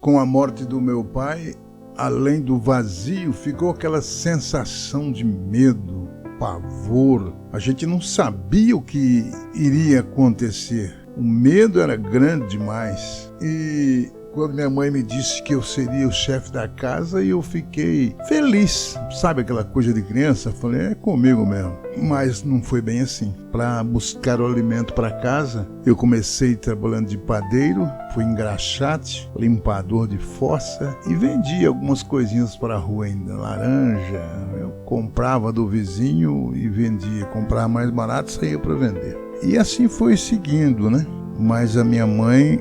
Com a morte do meu pai, além do vazio, ficou aquela sensação de medo, pavor. A gente não sabia o que iria acontecer. O medo era grande demais. E quando minha mãe me disse que eu seria o chefe da casa, eu fiquei feliz. Sabe aquela coisa de criança? Falei, é comigo mesmo. Mas não foi bem assim. Para buscar o alimento para casa, eu comecei trabalhando de padeiro, fui engraxate, limpador de fossa e vendia algumas coisinhas para a rua ainda. Laranja, eu comprava do vizinho e vendia. Comprava mais barato e saía para vender. E assim foi seguindo, né? Mas a minha mãe,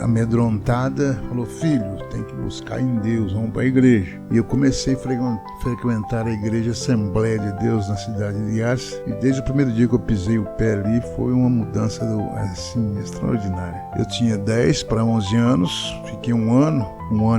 amedrontada, falou, filho, tem que buscar em Deus, vamos para a igreja. E eu comecei a frequentar a igreja Assembleia de Deus na cidade de Garça. E desde o primeiro dia que eu pisei o pé ali, foi uma mudança assim, extraordinária. Eu tinha 10 para 11 anos, fiquei um ano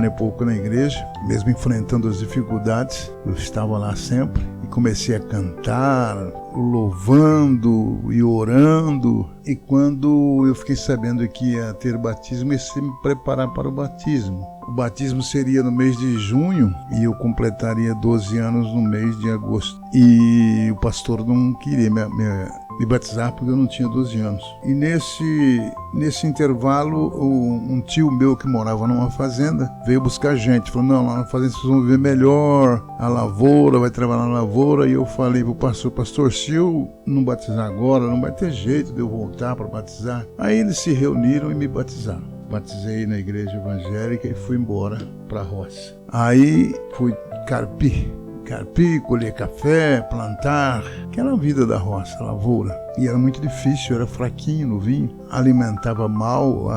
e pouco na igreja, mesmo enfrentando as dificuldades, eu estava lá sempre. E comecei a cantar, louvando e orando. E quando eu fiquei sabendo que ia ter batismo, comecei a me preparar para o batismo. O batismo seria no mês de junho e eu completaria 12 anos no mês de agosto. E o pastor não queria me batizar porque eu não tinha 12 anos. E nesse intervalo, um tio meu que morava numa fazenda veio buscar gente. Falou, não, lá na fazenda vocês vão viver melhor, a lavoura, vai trabalhar na lavoura. E eu falei pro pastor, se eu não batizar agora, não vai ter jeito de eu voltar para batizar. Aí eles se reuniram e me batizaram. Batizei na igreja evangélica e fui embora para a roça. Aí fui carpir, colher café, plantar, aquela vida da roça, lavoura. E era muito difícil, eu era fraquinho no vinho, alimentava mal,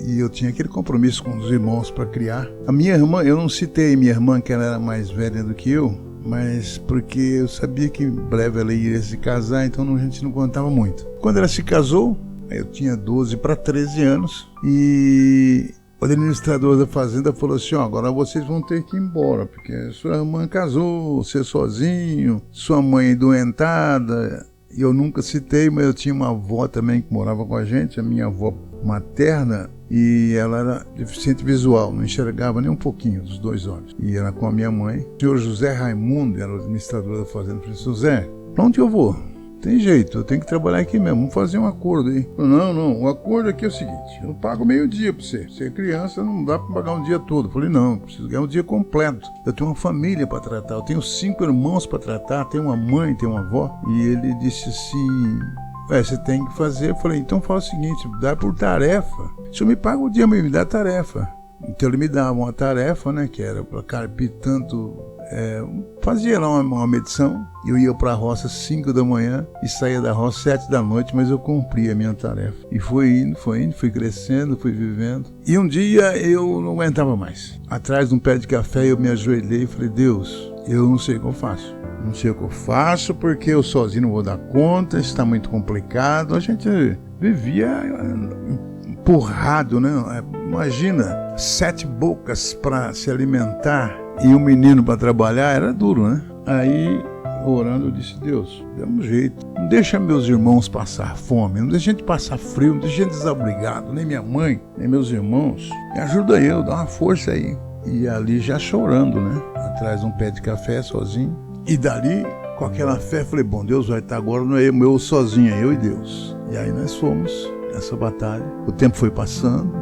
e eu tinha aquele compromisso com os irmãos para criar. A minha irmã, eu não citei minha irmã, que ela era mais velha do que eu, mas porque eu sabia que em breve ela iria se casar, então a gente não contava muito. Quando ela se casou, eu tinha 12 para 13 anos e o administrador da fazenda falou assim, agora vocês vão ter que ir embora, porque sua irmã casou, você sozinho, sua mãe doentada. E eu nunca citei, mas eu tinha uma avó também que morava com a gente, a minha avó materna, e ela era deficiente visual, não enxergava nem um pouquinho dos 2 olhos. E era com a minha mãe. O senhor José Raimundo era o administrador da fazenda. Eu falei, José, para onde eu vou? Tem jeito, eu tenho que trabalhar aqui mesmo, vamos fazer um acordo aí. Não, o acordo aqui é o seguinte, eu pago meio-dia pra você. Você é criança, não dá pra pagar um dia todo. Eu falei, não, eu preciso ganhar um dia completo. Eu tenho uma família pra tratar, eu tenho 5 irmãos pra tratar, tenho uma mãe, tenho uma avó. E ele disse assim, você tem que fazer. Eu falei, então fala o seguinte, dá por tarefa. O senhor me paga o dia, mas me dá tarefa. Então ele me dava uma tarefa, né, que era pra carpir tanto... fazia lá uma medição, eu ia para a roça às 5 da manhã e saía da roça às 7 da noite, mas eu cumpria a minha tarefa. E foi indo, fui crescendo, fui vivendo. E um dia eu não aguentava mais. Atrás de um pé de café eu me ajoelhei e falei, Deus, eu não sei o que eu faço. Não sei o que eu faço porque eu sozinho não vou dar conta, está muito complicado. A gente vivia empurrado, né? Imagina, 7 bocas para se alimentar. E um menino para trabalhar era duro, né? Aí, orando, eu disse, Deus, dá um jeito. Não deixa meus irmãos passar fome, não deixa a gente passar frio, não deixa a gente desabrigado, nem minha mãe, nem meus irmãos. Me ajuda eu, dá uma força aí. E ali já chorando, né? Atrás de um pé de café, sozinho. E dali, com aquela fé, falei, bom, Deus vai estar agora, não é eu sozinho, é eu e Deus. E aí nós fomos nessa batalha. O tempo foi passando.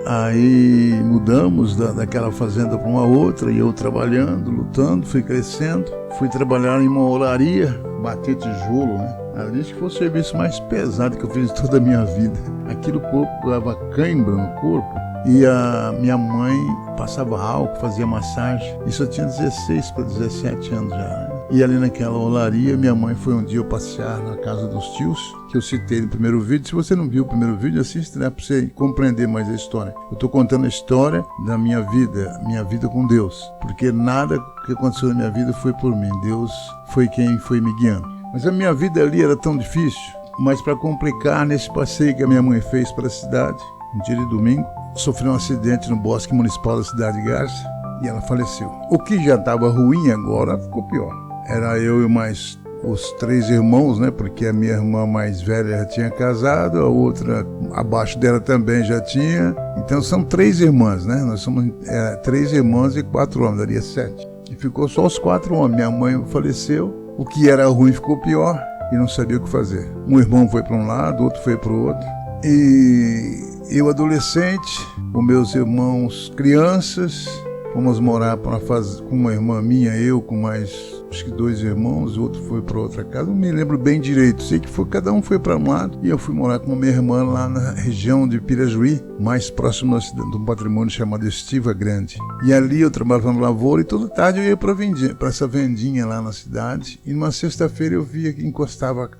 Aí mudamos daquela fazenda para uma outra, e eu trabalhando, lutando, fui crescendo. Fui trabalhar em uma olaria, bater tijolo, né? Ali que foi o serviço mais pesado que eu fiz toda a minha vida. Aquilo, o corpo dava cãibra no corpo. E a minha mãe passava álcool, fazia massagem. Isso eu tinha 16 para 17 anos já, né? E ali naquela olaria, minha mãe foi um dia eu passear na casa dos tios, que eu citei no primeiro vídeo. Se você não viu o primeiro vídeo, assista, né, para você compreender mais a história. Eu estou contando a história da minha vida com Deus. Porque nada que aconteceu na minha vida foi por mim. Deus foi quem foi me guiando. Mas a minha vida ali era tão difícil. Mas para complicar, nesse passeio que a minha mãe fez para a cidade, um dia de domingo, sofreu um acidente no bosque municipal da cidade de Garça e ela faleceu. O que já estava ruim agora ficou pior. Era eu e mais os 3 irmãos, né? Porque a minha irmã mais velha já tinha casado, a outra abaixo dela também já tinha. Então são 3 irmãs, né? Nós somos 3 irmãs e 4 homens, daria 7. E ficou só os 4 homens. Minha mãe faleceu, o que era ruim ficou pior e não sabia o que fazer. Um irmão foi para um lado, outro foi para o outro. E eu adolescente, com meus irmãos crianças, fomos morar com uma irmã minha, eu com mais acho que 2 irmãos, o outro foi para outra casa, não me lembro bem direito, sei que cada um foi para um lado e eu fui morar com a minha irmã lá na região de Pirajuí, mais próximo de um patrimônio chamado Estiva Grande. E ali eu trabalhava na lavoura e toda tarde eu ia para essa vendinha lá na cidade e numa sexta-feira eu via que encostava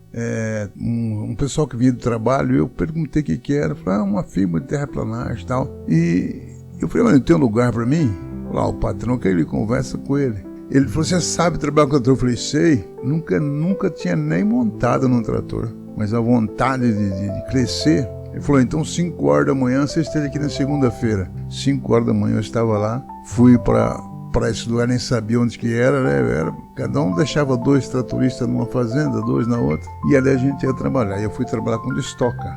um pessoal que vinha do trabalho, eu perguntei o que era, falei, uma firma de terraplanagem e tal, e eu falei, mas não tem um lugar para mim? Lá o patrão, que ele conversa com ele. Ele falou, você sabe trabalhar com trator? Eu falei, sei. Nunca tinha nem montado num trator. Mas a vontade de crescer. Ele falou, então 5 horas da manhã você esteja aqui na segunda-feira. 5 horas da manhã eu estava lá. Fui para esse lugar, nem sabia onde que era, né? Cada um deixava 2 tratoristas numa fazenda, 2 na outra. E ali a gente ia trabalhar. E eu fui trabalhar com destoca.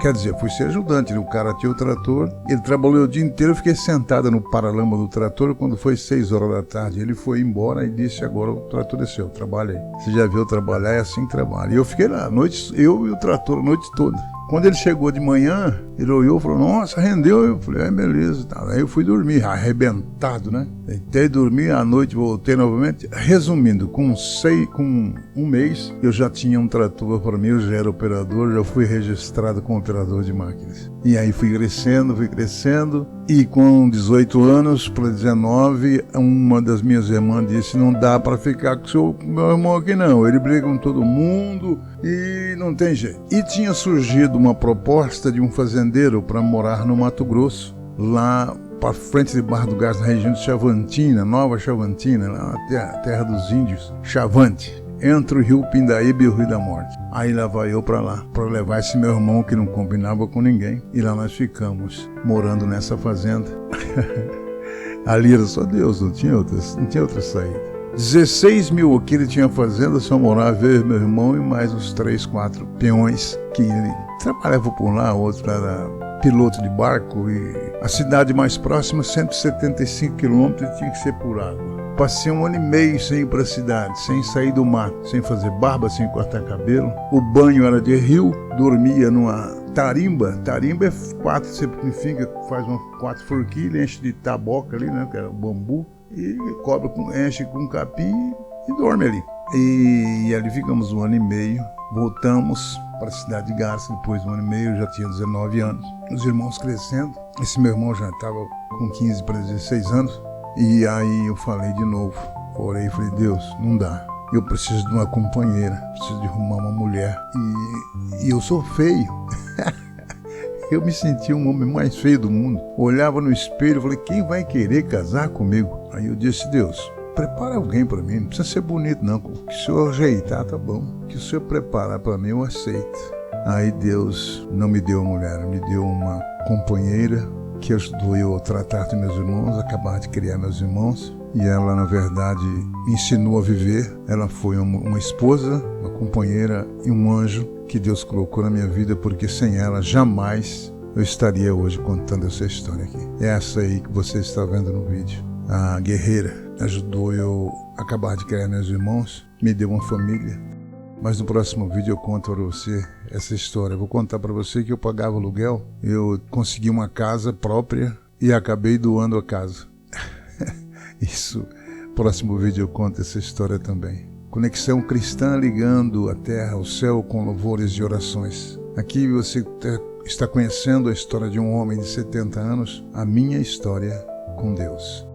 Quer dizer, fui ser ajudante. O cara tinha o trator. Ele trabalhou o dia inteiro. Eu fiquei sentado no paralama do trator. Quando foi 6 horas da tarde, ele foi embora e disse, agora o trator é seu, trabalha aí. Você já viu trabalhar, é assim que trabalha. E eu fiquei lá, eu e o trator, a noite toda. Quando ele chegou de manhã, ele olhou e falou, nossa, rendeu. Eu falei, beleza. Aí eu fui dormir, arrebentado, né? Deitei, dormi, à noite voltei novamente. Resumindo, com um mês, eu já tinha um trator para mim, eu já era operador, já fui registrado como operador de máquinas. E aí fui crescendo, e com 18 anos para 19, uma das minhas irmãs disse, não dá para ficar com meu irmão aqui não, ele briga com todo mundo e não tem jeito. E tinha surgido uma proposta de um fazendeiro para morar no Mato Grosso, lá para frente de Barra do Garças, na região de Chavantina, Nova Chavantina, lá na terra dos índios, Chavante, entre o rio Pindaíba e o Rio da Morte. Aí lá vai eu para lá, para levar esse meu irmão que não combinava com ninguém. E lá nós ficamos, morando nessa fazenda. Ali era só Deus, não tinha outra saída. 16 mil aqui ele tinha fazenda, só morava eu, meu irmão e mais uns 3, 4 peões que ele trabalhava por lá, outro era piloto de barco e a cidade mais próxima, 175 quilômetros, tinha que ser por água. Passei 1 ano e meio sem ir para a cidade, sem sair do mato, sem fazer barba, sem cortar cabelo. O banho era de rio, dormia numa tarimba. Tarimba é 4, significa que faz 4 forquilhas, enche de taboca ali, né, que era bambu, e enche com capim e dorme ali. E ali ficamos 1 ano e meio, voltamos para a cidade de Garça, depois de 1 ano e meio, eu já tinha 19 anos. Os irmãos crescendo, esse meu irmão já estava com 15 para 16 anos, e aí eu falei de novo, orei e falei, Deus, não dá, eu preciso de uma companheira, preciso de arrumar uma mulher, e eu sou feio. Eu me sentia um homem mais feio do mundo, olhava no espelho e falei, quem vai querer casar comigo? Aí eu disse, Deus, prepara alguém para mim, não precisa ser bonito não, o que o senhor ajeitar tá bom, o que o senhor preparar para mim eu aceito. Aí Deus não me deu uma mulher, me deu uma companheira que ajudou eu a tratar dos meus irmãos, acabar de criar meus irmãos, e ela na verdade me ensinou a viver. Ela foi uma esposa, uma companheira e um anjo que Deus colocou na minha vida, porque sem ela jamais eu estaria hoje contando essa história aqui. É essa aí que você está vendo no vídeo. A guerreira ajudou eu a acabar de criar meus irmãos, me deu uma família. Mas no próximo vídeo eu conto para você essa história. Eu vou contar para você que eu pagava aluguel, eu consegui uma casa própria e acabei doando a casa. Isso, próximo vídeo eu conto essa história também. Conexão cristã ligando a terra ao céu com louvores e orações. Aqui você está conhecendo a história de um homem de 70 anos, a minha história com Deus.